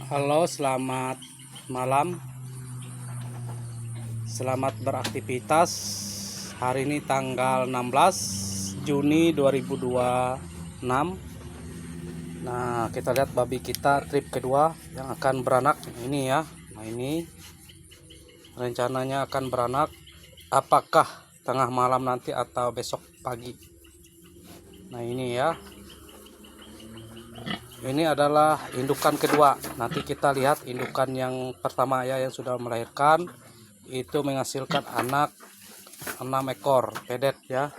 Halo, selamat malam. Selamat beraktivitas. Hari ini tanggal 16 Juni 2026. Nah, kita lihat babi kita trip kedua yang akan beranak ini ya. Nah, ini rencananya akan beranak apakah tengah malam nanti atau besok pagi. Nah, ini ya. Ini adalah indukan kedua. Nanti kita lihat indukan yang pertama ya, yang sudah melahirkan itu menghasilkan anak 6 ekor pedet ya.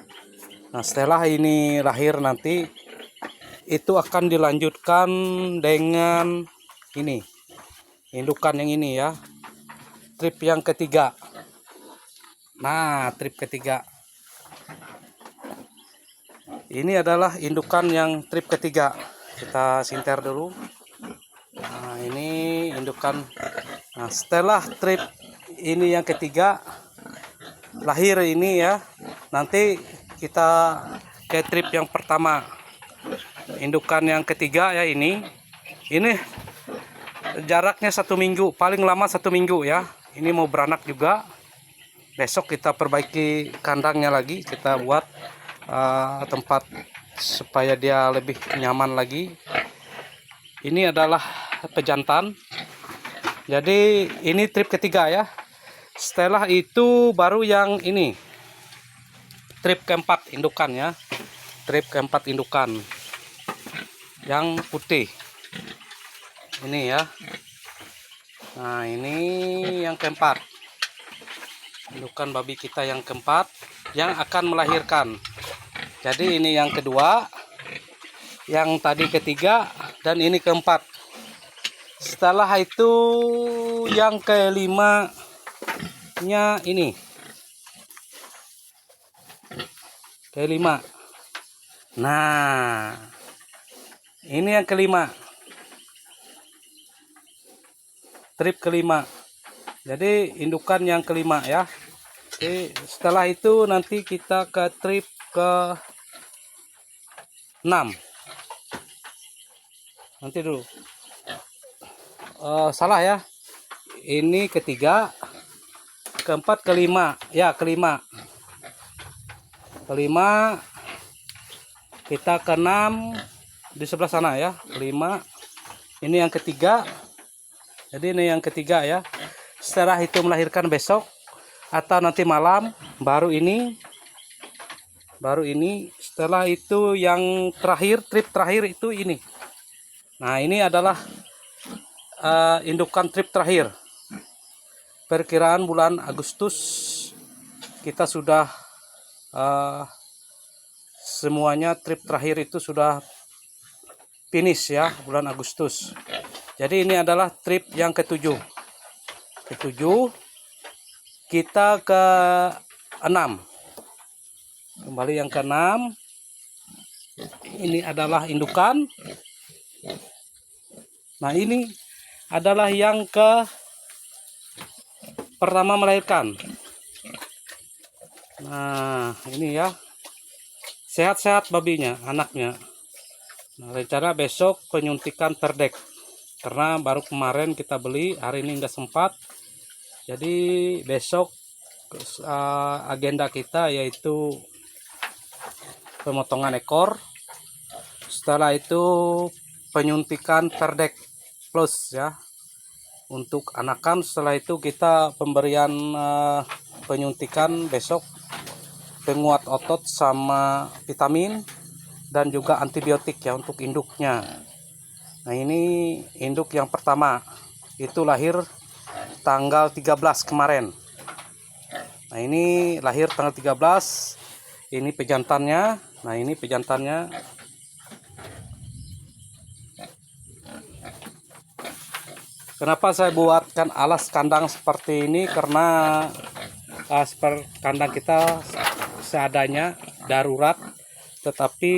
Nah, setelah ini lahir nanti itu akan dilanjutkan dengan ini, indukan yang ini ya, trip yang ketiga. Nah, trip ketiga ini adalah indukan yang trip ketiga. Kita sinter dulu. Nah, ini indukan. Nah, setelah trip ini yang ketiga lahir ini ya, nanti kita ke trip yang pertama, indukan yang ketiga ya. Ini jaraknya 1 minggu, paling lama 1 minggu ya. Ini mau beranak juga. Besok kita perbaiki kandangnya lagi, kita buat tempat supaya dia lebih nyaman lagi. Ini adalah pejantan. Jadi ini trip ketiga ya. Setelah itu baru yang ini, trip keempat indukan ya. Trip keempat indukan yang putih ini ya. Nah, ini yang keempat, indukan babi kita yang keempat yang akan melahirkan. Jadi ini yang kedua, yang tadi ketiga, dan ini keempat. Setelah itu yang kelimanya ini, kelima. Nah, ini yang kelima, trip kelima. Jadi indukan yang kelima ya. Oke, setelah itu nanti kita ke trip ke 6. Nanti dulu. Salah ya. Ini ketiga, keempat, kelima. Ya, kelima. Kelima, kita ke 6 di sebelah sana ya. Kelima. Ini yang ketiga. Jadi ini yang ketiga ya. Setelah itu melahirkan besok atau nanti malam baru ini. Setelah itu yang terakhir, trip terakhir itu ini. Nah, ini adalah indukan trip terakhir. Perkiraan bulan Agustus kita sudah semuanya trip terakhir itu sudah finish ya, bulan Agustus. Jadi ini adalah trip yang ketujuh. Kita ke 6. Kembali yang ke-6. Ini adalah indukan. Nah, ini adalah yang ke pertama melahirkan. Nah, ini ya. Sehat-sehat babinya, anaknya. Nah, rencana besok penyuntikan perdek. Karena baru kemarin kita beli, hari ini nggak sempat. Jadi besok agenda kita yaitu pemotongan ekor. Setelah itu penyuntikan perdek plus ya untuk anakan. Setelah itu kita pemberian penyuntikan besok, penguat otot sama vitamin dan juga antibiotik ya untuk induknya. Nah, ini induk yang pertama itu lahir tanggal 13 kemarin. Nah, ini lahir tanggal 13. Ini pejantannya. Nah, ini pejantannya. Kenapa saya buatkan alas kandang seperti ini? Karena kandang kita seadanya, darurat. Tetapi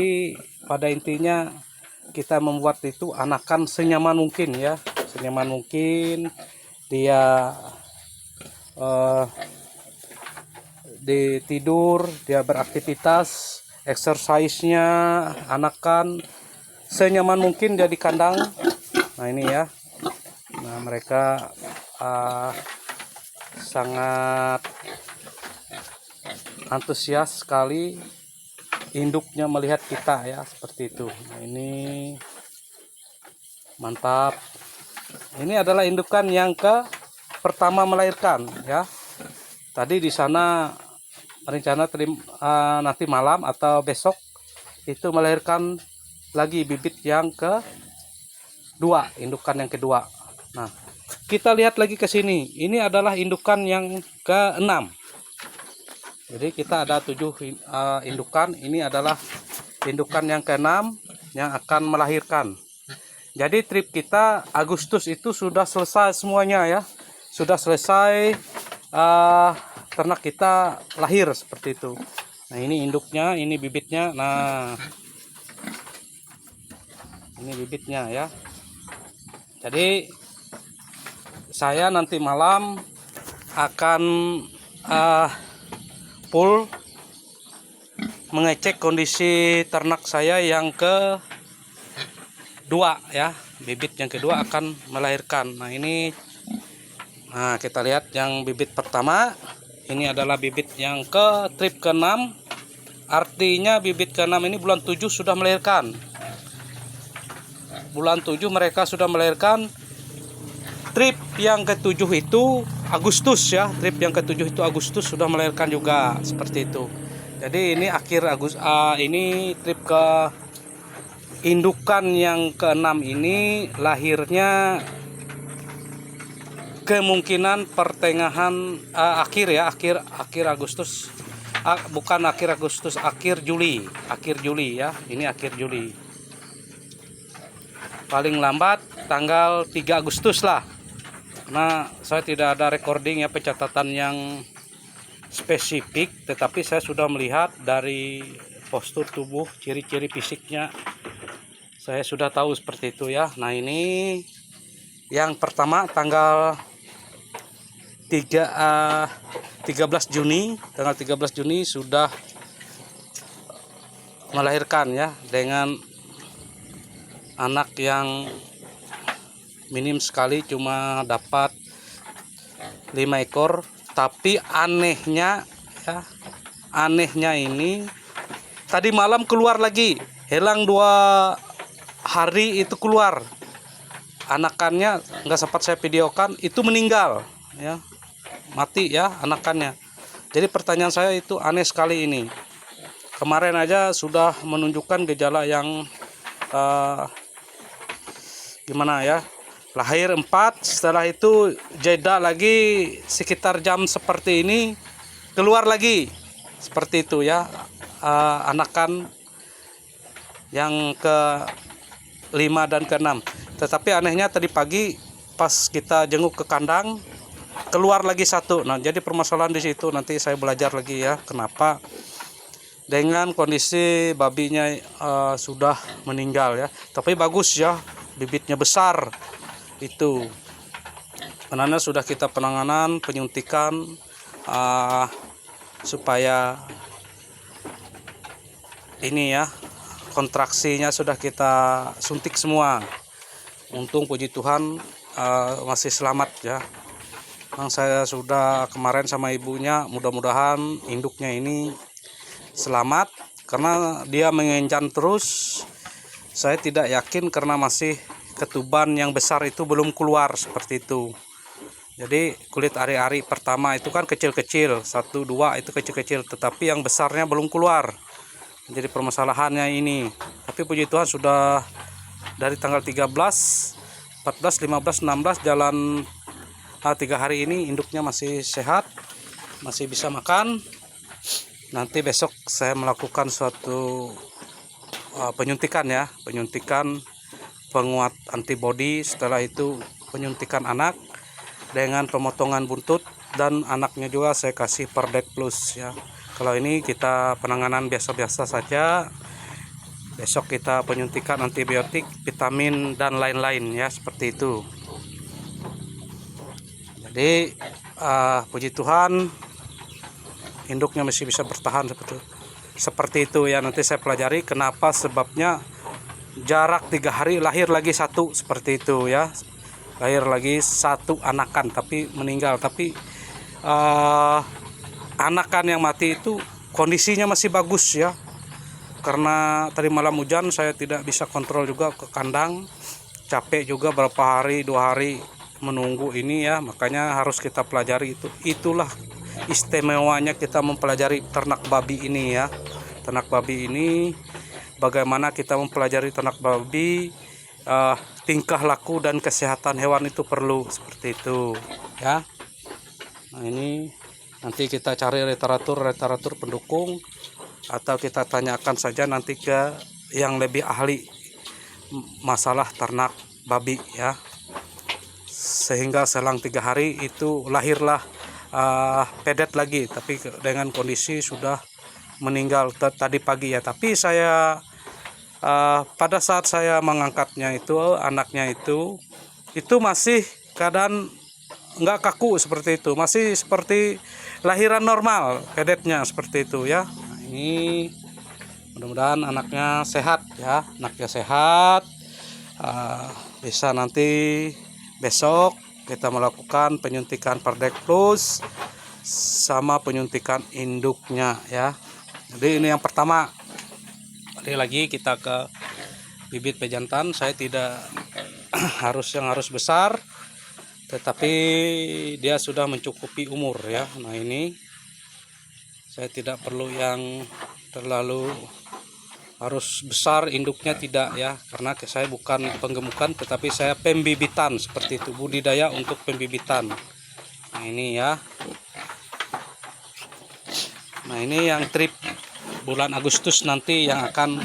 pada intinya kita membuat itu anakan senyaman mungkin ya. Senyaman mungkin dia di tidur, dia beraktivitas, exercise-nya anakan senyaman mungkin dia di kandang. Nah, ini ya. Nah, mereka sangat antusias sekali induknya melihat kita ya, seperti itu. Nah, ini mantap. Ini adalah indukan yang pertama melahirkan ya. Tadi di sana rencana nanti malam atau besok itu melahirkan lagi bibit yang kedua, indukan yang kedua. Nah, kita lihat lagi ke sini. Ini adalah indukan yang ke-6. Jadi kita ada 7 indukan. Ini adalah indukan yang ke-6 yang akan melahirkan. Jadi trip kita Agustus itu sudah selesai semuanya ya. Sudah selesai, ternak kita lahir seperti itu. Nah, ini induknya, ini bibitnya. Nah, ini bibitnya ya. Jadi saya nanti malam akan full mengecek kondisi ternak saya yang kedua ya. Bibit yang kedua akan melahirkan. Nah, ini kita lihat yang bibit pertama. Ini adalah bibit yang trip ke-6. Artinya bibit ke-6 ini bulan 7 sudah melahirkan. Bulan 7 mereka sudah melahirkan. Trip yang ke-7 itu Agustus ya. Trip yang ke-7 itu Agustus sudah melahirkan juga, seperti itu. Jadi ini ini trip ke indukan yang ke-6 ini lahirnya kemungkinan pertengahan akhir Agustus, bukan akhir Agustus, akhir Juli ya. Ini akhir Juli, paling lambat tanggal 3 Agustus lah. Nah, saya tidak ada recording ya, pencatatan yang spesifik, tetapi saya sudah melihat dari postur tubuh, ciri-ciri fisiknya saya sudah tahu seperti itu ya. Nah, ini yang pertama tanggal 13 Juni, tanggal 13 Juni sudah melahirkan ya, dengan anak yang minim sekali, cuma dapat 5 ekor. Tapi anehnya ya, anehnya ini tadi malam keluar lagi, helang 2 hari itu keluar anakannya, nggak sempat saya videokan, itu meninggal ya, mati ya anakannya. Jadi pertanyaan saya itu aneh sekali ini. Kemarin aja sudah menunjukkan gejala yang gimana ya, lahir 4, setelah itu jeda lagi sekitar jam seperti ini keluar lagi seperti itu ya, anakan yang ke-5 dan ke-6. Tetapi anehnya tadi pagi pas kita jenguk ke kandang keluar lagi 1. Nah, jadi permasalahan di situ, nanti saya belajar lagi ya kenapa dengan kondisi babinya sudah meninggal ya. Tapi bagus ya, bibitnya besar itu. Sebenarnya sudah kita penanganan, penyuntikan supaya ini ya, kontraksinya sudah kita suntik semua. Untung puji Tuhan masih selamat ya. Yang saya sudah kemarin sama ibunya, mudah-mudahan induknya ini selamat, karena dia mengencan terus. Saya tidak yakin karena masih ketuban yang besar itu belum keluar seperti itu. Jadi kulit ari-ari pertama itu kan kecil-kecil, 1, 2 itu kecil-kecil, tetapi yang besarnya belum keluar. Jadi permasalahannya ini. Tapi puji Tuhan sudah dari tanggal 13, 14, 15, 16 jalan 3 hari ini induknya masih sehat, masih bisa makan. Nanti besok saya melakukan suatu penyuntikan ya, penyuntikan penguat antibodi, setelah itu penyuntikan anak dengan pemotongan buntut, dan anaknya juga saya kasih Perdek Plus ya. Kalau ini kita penanganan biasa-biasa saja. Besok kita penyuntikan antibiotik, vitamin dan lain-lain ya, seperti itu. Jadi puji Tuhan induknya masih bisa bertahan seperti itu ya. Nanti saya pelajari kenapa sebabnya jarak 3 hari lahir lagi 1 seperti itu ya. lahir lagi satu anakan tapi meninggal. Tapi anakan yang mati itu kondisinya masih bagus ya, karena tadi malam hujan saya tidak bisa kontrol juga ke kandang, capek juga berapa hari, 2 hari menunggu ini ya, makanya harus kita pelajari itulah istimewanya kita mempelajari ternak babi ini ya. Ternak babi ini, bagaimana kita mempelajari ternak babi, tingkah laku dan kesehatan hewan itu perlu seperti itu ya. Nah ini nanti kita cari literatur pendukung, atau kita tanyakan saja nanti ke yang lebih ahli masalah ternak babi ya, sehingga selang 3 hari itu lahirlah pedet lagi, tapi dengan kondisi sudah meninggal tadi pagi ya. Tapi saya pada saat saya mengangkatnya itu, anaknya itu masih keadaan nggak kaku seperti itu, masih seperti lahiran normal pedetnya seperti itu ya. Nah, ini mudah-mudahan anaknya sehat ya, anaknya sehat. Bisa nanti besok kita melakukan penyuntikan Perdek Plus sama penyuntikan induknya ya. Jadi ini yang pertama. Tadi lagi kita ke bibit pejantan, saya tidak harus besar, tetapi dia sudah mencukupi umur ya. Nah ini saya tidak perlu yang terlalu harus besar induknya, tidak ya, karena saya bukan penggemukan tetapi saya pembibitan seperti itu, budidaya untuk pembibitan. Nah ini ya. Nah ini yang trip bulan Agustus nanti yang akan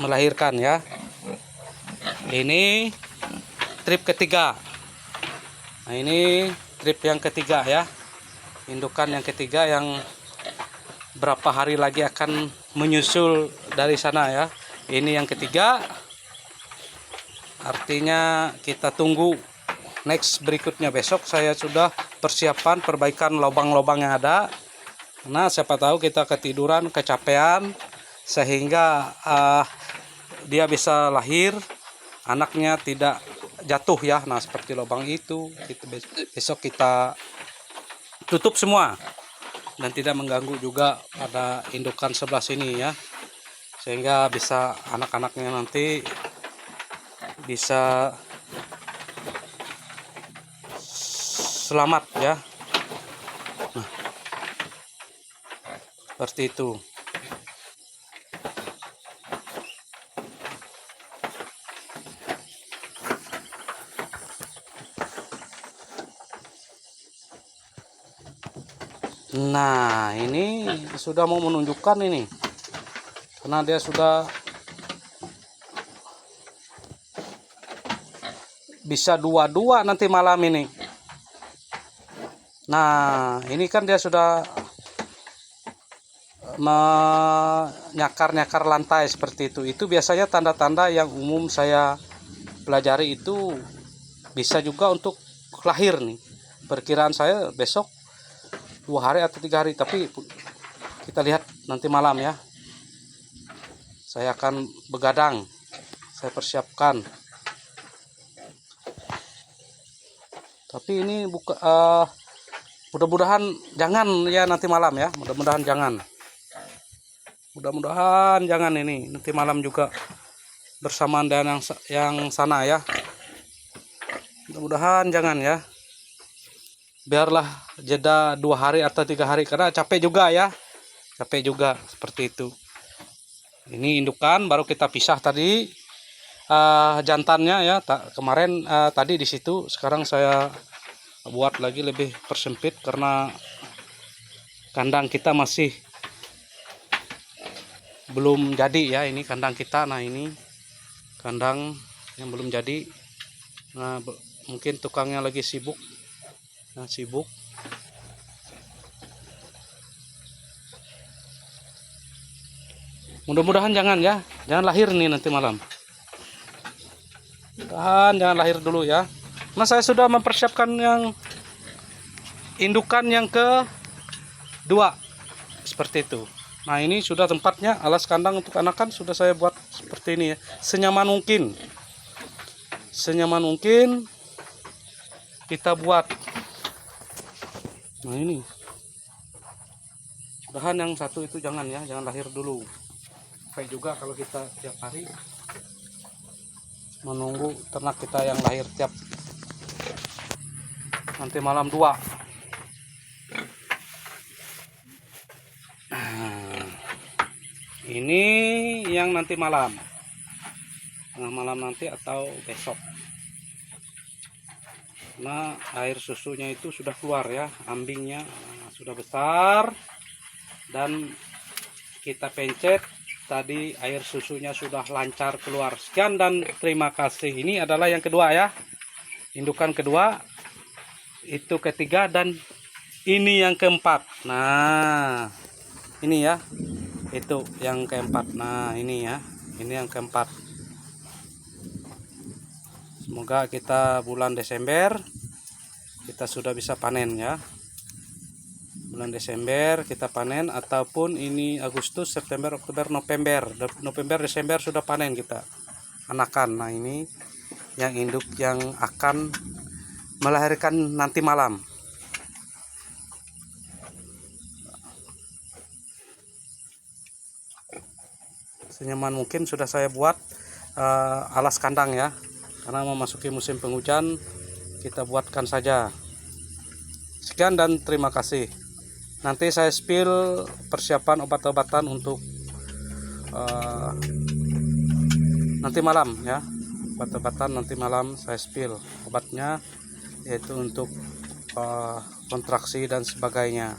melahirkan ya. Ini trip ketiga. Nah ini trip yang ketiga ya, indukan yang ketiga yang berapa hari lagi akan menyusul dari sana ya. Ini yang ketiga, artinya kita tunggu next berikutnya. Besok saya sudah persiapan perbaikan lubang-lubang yang ada, karena siapa tahu kita ketiduran, kecapean, sehingga dia bisa lahir, anaknya tidak jatuh ya. Nah seperti lubang itu besok kita tutup semua dan tidak mengganggu juga pada indukan sebelah sini ya, sehingga bisa anak-anaknya nanti bisa selamat ya. Nah, seperti itu. Nah ini sudah mau menunjukkan ini, karena dia sudah bisa 2-2 nanti malam ini. Nah ini kan dia sudah menyakar-nyakar lantai seperti itu. Itu biasanya tanda-tanda yang umum saya pelajari, itu bisa juga untuk lahir nih. Perkiraan saya besok 2 hari atau 3 hari, tapi kita lihat nanti malam ya. Saya akan begadang, saya persiapkan. Tapi ini mudah-mudahan jangan ya nanti malam ya, mudah-mudahan jangan. Mudah-mudahan jangan ini nanti malam juga bersamaan dengan yang sana ya. Mudah-mudahan jangan ya. Biarlah jeda 2 hari atau 3 hari, karena capek juga ya, capek juga seperti itu. Ini indukan baru kita pisah tadi, jantannya ya. Kemarin tadi di situ, sekarang saya buat lagi lebih persempit karena kandang kita masih belum jadi ya. Ini kandang kita. Nah ini kandang yang belum jadi. Nah mungkin tukangnya lagi sibuk. Sibuk. Mudah-mudahan jangan ya, jangan lahir nih nanti malam. Jangan lahir dulu ya. Nah saya sudah mempersiapkan yang indukan yang kedua seperti itu. Nah, ini sudah tempatnya, alas kandang untuk anakan sudah saya buat seperti ini ya, senyaman mungkin. Senyaman mungkin kita buat. Nah, ini. Mudahan yang satu itu jangan lahir dulu. Kayak juga kalau kita tiap hari menunggu ternak kita yang lahir tiap nanti malam 2. Ini yang nanti malam, tengah malam nanti atau besok. Nah, air susunya itu sudah keluar ya, ambingnya sudah besar dan kita pencet tadi air susunya sudah lancar keluar. Sekian dan terima kasih. Ini adalah yang kedua ya, indukan kedua, itu ketiga, dan ini yang keempat. Nah, ini ya, itu yang keempat. Nah, ini ya, ini yang keempat. Semoga kita bulan Desember kita sudah bisa panen ya. Bulan Desember kita panen, ataupun ini Agustus, September, Oktober, November, Desember sudah panen kita anakan. Nah, ini yang induk yang akan melahirkan nanti malam. Senyaman mungkin sudah saya buat alas kandang ya, karena memasuki musim penghujan kita buatkan saja. Sekian dan terima kasih. Nanti saya spill persiapan obat-obatan untuk nanti malam ya. Obat-obatan nanti malam saya spill obatnya, yaitu untuk kontraksi dan sebagainya.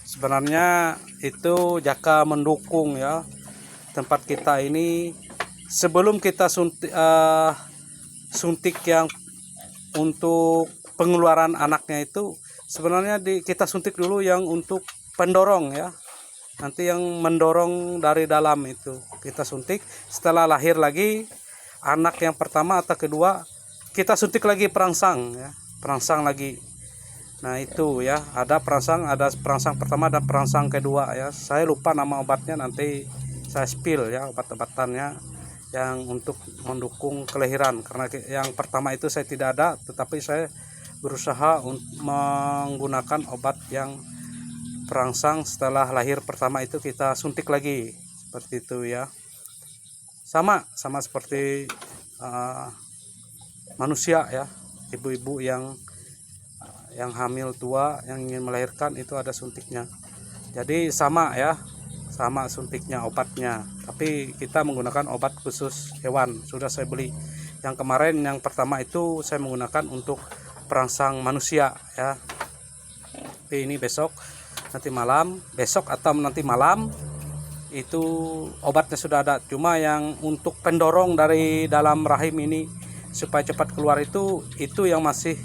Sebenarnya itu jaka mendukung ya tempat kita ini. Sebelum kita suntik yang untuk pengeluaran anaknya itu, sebenarnya kita suntik dulu yang untuk pendorong ya. Nanti yang mendorong dari dalam itu kita suntik. Setelah lahir lagi anak yang pertama atau kedua, kita suntik lagi perangsang ya, perangsang lagi. Nah, itu ya, ada perangsang pertama dan perangsang kedua ya. Saya lupa nama obatnya, nanti saya spill ya obat-obatannya yang untuk mendukung kelahiran, karena yang pertama itu saya tidak ada, tetapi saya berusaha untuk menggunakan obat yang perangsang. Setelah lahir pertama itu kita suntik lagi seperti itu ya. Sama seperti manusia ya, ibu-ibu yang hamil tua yang ingin melahirkan itu ada suntiknya. Jadi sama ya, sama suntiknya, obatnya, tapi kita menggunakan obat khusus hewan. Sudah saya beli. Yang kemarin yang pertama itu saya menggunakan untuk perangsang manusia ya. Tapi ini besok atau nanti malam itu obatnya sudah ada. Cuma yang untuk pendorong dari dalam rahim ini supaya cepat keluar itu yang masih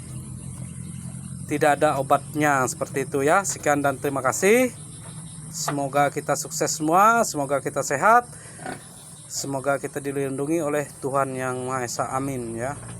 tidak ada obatnya, seperti itu ya. Sekian dan terima kasih. Semoga kita sukses semua, semoga kita sehat, semoga kita dilindungi oleh Tuhan Yang Maha Esa. Amin ya.